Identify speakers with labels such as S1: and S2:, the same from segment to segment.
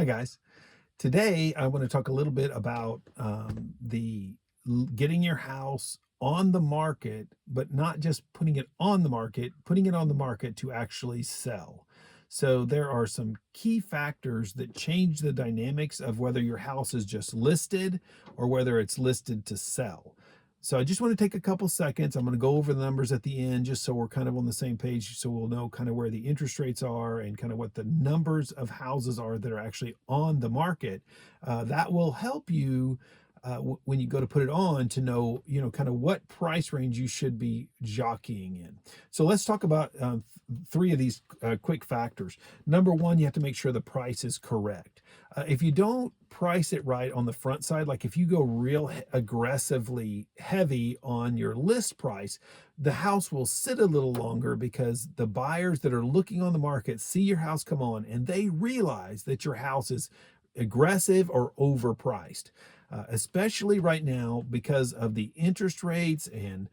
S1: Hi, guys. Today, I want to talk a little bit about getting your house on the market, but not just putting it on the market, putting it on the market to actually sell. So, there are some key factors that change the dynamics of whether your house is just listed or whether it's listed to sell. So, I just want to take a couple seconds. I'm going to go over the numbers at the end just so we're kind of on the same page, so we'll know kind of where the interest rates are and kind of what the numbers of houses are that are actually on the market. That will help you when you go to put it on to know, kind of what price range you should be jockeying in. So let's talk about three of these quick factors. Number one, you have to make sure the price is correct. If you don't price it right on the front side, like if you go real aggressively heavy on your list price, the house will sit a little longer because the buyers that are looking on the market see your house come on and they realize that your house is aggressive or overpriced, especially right now because of the interest rates and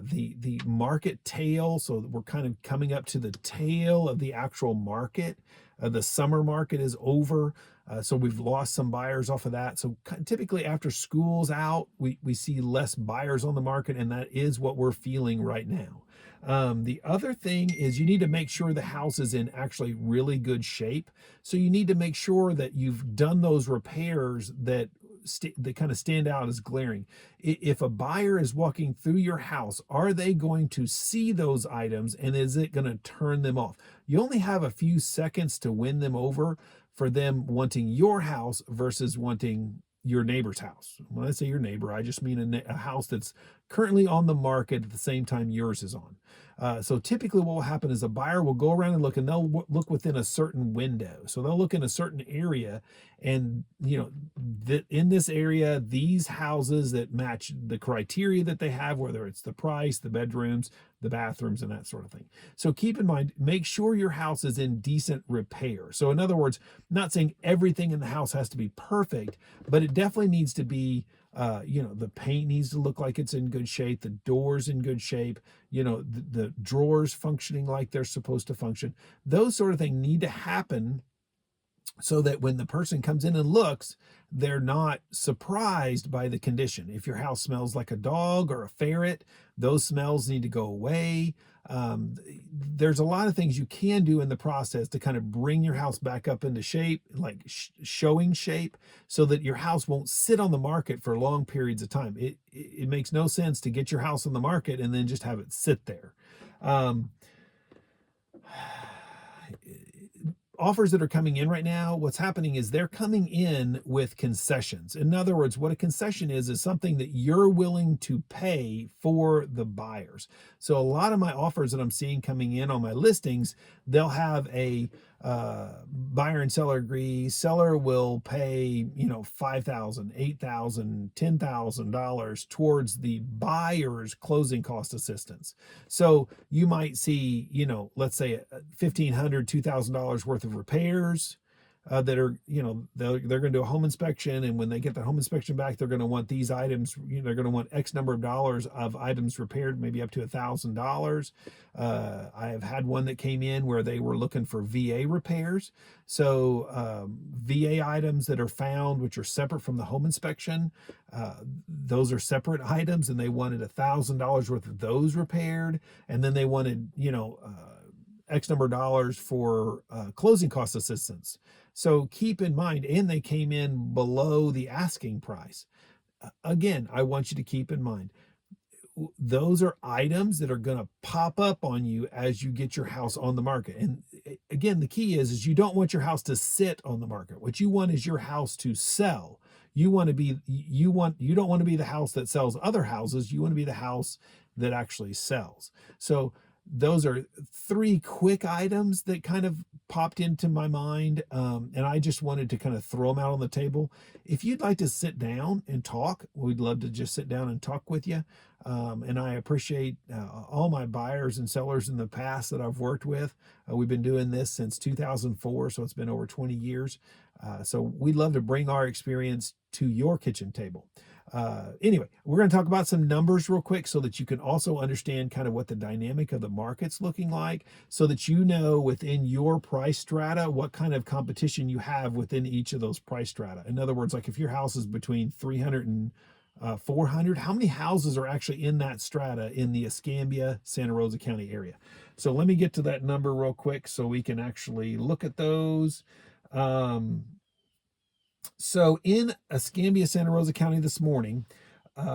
S1: the market tail. So we're kind of coming up to the tail of the actual market. The summer market is over. So we've lost some buyers off of that. So typically after school's out, we see less buyers on the market, and that is what we're feeling right now. The other thing is you need to make sure the house is in actually really good shape. So you need to make sure that you've done those repairs that kind of stand out as glaring. If a buyer is walking through your house, are they going to see those items and is it going to turn them off? You only have a few seconds to win them over for them wanting your house versus wanting your neighbor's house. When I say your neighbor, I just mean a house that's currently on the market at the same time yours is on. So typically what will happen is a buyer will go around and look, and they'll look within a certain window. So they'll look in a certain area, and in this area, these houses that match the criteria that they have, whether it's the price, the bedrooms, the bathrooms, and that sort of thing. So keep in mind, make sure your house is in decent repair. So in other words, not saying everything in the house has to be perfect, but it definitely needs to be, the paint needs to look like it's in good shape, the doors in good shape, the drawers functioning like they're supposed to function. Those sort of things need to happen so that when the person comes in and looks, they're not surprised by the condition. If your house smells like a dog or a ferret, those smells need to go away. There's a lot of things you can do in the process to kind of bring your house back up into shape, like showing shape, so that your house won't sit on the market for long periods of time. It makes no sense to get your house on the market and then just have it sit there. Um, Offers that are coming in right now, what's happening is they're coming in with concessions. In other words, what a concession is something that you're willing to pay for the buyers. So a lot of my offers that I'm seeing coming in on my listings, they'll have a buyer and seller agree. Seller will pay, $5,000, $8,000, $10,000 towards the buyer's closing cost assistance. So you might see, let's say $1,500, $2,000 worth of repairs that are, they're going to do a home inspection. And when they get the home inspection back, they're going to want these items, they're going to want X number of dollars of items repaired, maybe up to $1,000. I have had one that came in where they were looking for VA repairs. So VA items that are found, which are separate from the home inspection, those are separate items, and they wanted $1,000 worth of those repaired. And then they wanted, X number of dollars for closing cost assistance. So keep in mind, and they came in below the asking price. Again, I want you to keep in mind, those are items that are going to pop up on you as you get your house on the market. And again, the key is you don't want your house to sit on the market. What you want is your house to sell. You don't want to be the house that sells other houses. You want to be the house that actually sells. So those are three quick items that kind of popped into my mind, and I just wanted to kind of throw them out on the table. If you'd like to sit down and talk, we'd love to just sit down and talk with you. And I appreciate all my buyers and sellers in the past that I've worked with. We've been doing this since 2004, so it's been over 20 years. So we'd love to bring our experience to your kitchen table. Anyway, we're going to talk about some numbers real quick so that you can also understand kind of what the dynamic of the market's looking like, so that you know within your price strata what kind of competition you have within each of those price strata. In other words, like if your house is between 300 and 400, how many houses are actually in that strata in the Escambia, Santa Rosa County area? So let me get to that number real quick so we can actually look at those. Um, so in Escambia, Santa Rosa County this morning,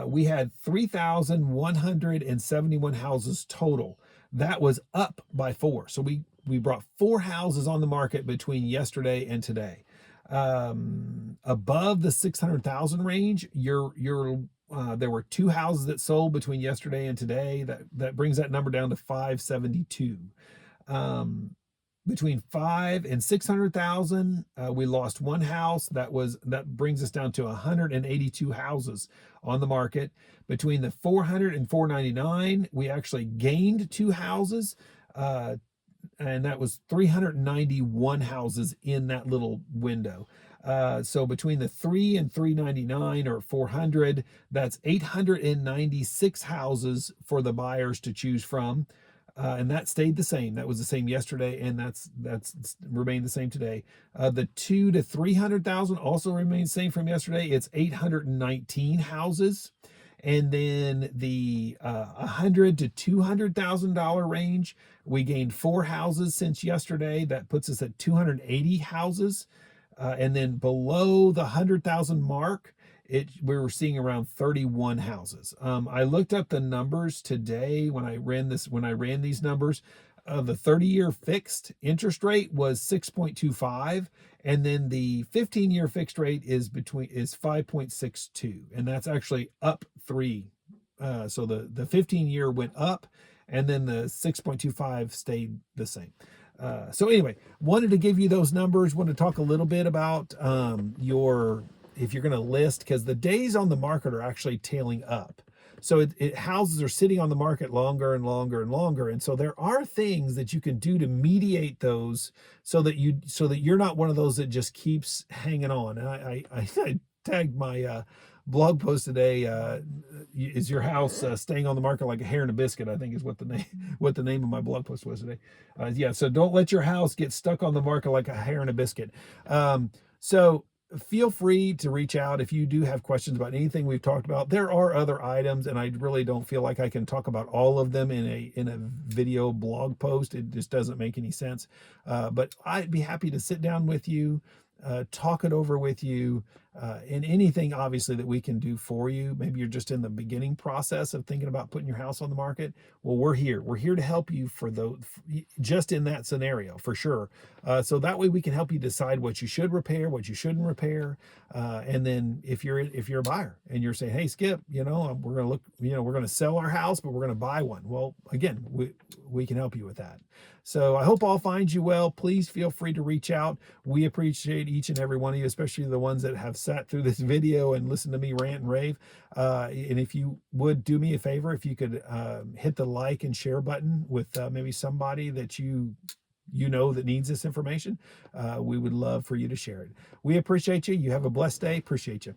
S1: we had 3,171 houses total. That was up by four. So we brought four houses on the market between yesterday and today. Above the 600,000 range, there were two houses that sold between yesterday and today. That brings that number down to 572. Between 5 and 600,000, we lost one house. That brings us down to 182 houses on the market. Between the 400 and 499, we actually gained two houses, and that was 391 houses in that little window. So between the 3 and 399 or 400, that's 896 houses for the buyers to choose from. And that stayed the same. That was the same yesterday, and that's remained the same today. The 2 to 300,000 also remains the same from yesterday. It's 819 houses, and then the $100 to $200,000 range, we gained four houses since yesterday. That puts us at 280 houses, and then below the 100,000 mark, we were seeing around 31 houses. I looked up the numbers today when I ran these numbers. The 30-year fixed interest rate was 6.25, and then the 15-year fixed rate is 5.62, and that's actually up 3. So the 15-year went up, and then the 6.25 stayed the same. So anyway, wanted to give you those numbers. Want to talk a little bit about if you're going to list, because the days on the market are actually tailing up. So houses are sitting on the market longer and longer and longer. And so there are things that you can do to mediate those so that you're not one of those that just keeps hanging on. And I tagged my blog post today, is your house staying on the market like a hare and a biscuit, I think is what the name of my blog post was today. Yeah, so don't let your house get stuck on the market like a hare and a biscuit. So feel free to reach out if you do have questions about anything we've talked about. There are other items, and I really don't feel like I can talk about all of them in a video blog post. It just doesn't make any sense. But I'd be happy to sit down with you, talk it over with you, and anything obviously that we can do for you. Maybe you're just in the beginning process of thinking about putting your house on the market. Well, we're here to help you just in that scenario for sure. So that way we can help you decide what you should repair, what you shouldn't repair. And then if you're a buyer and you're saying, hey, Skip, we're going to sell our house, but we're going to buy one. Well, again, we can help you with that. So I hope all finds you well. Please feel free to reach out. We appreciate each and every one of you, especially the ones that have sat through this video and listened to me rant and rave. And if you would do me a favor, if you could hit the like and share button with maybe somebody that you know that needs this information, we would love for you to share it. We appreciate you. You have a blessed day. Appreciate you.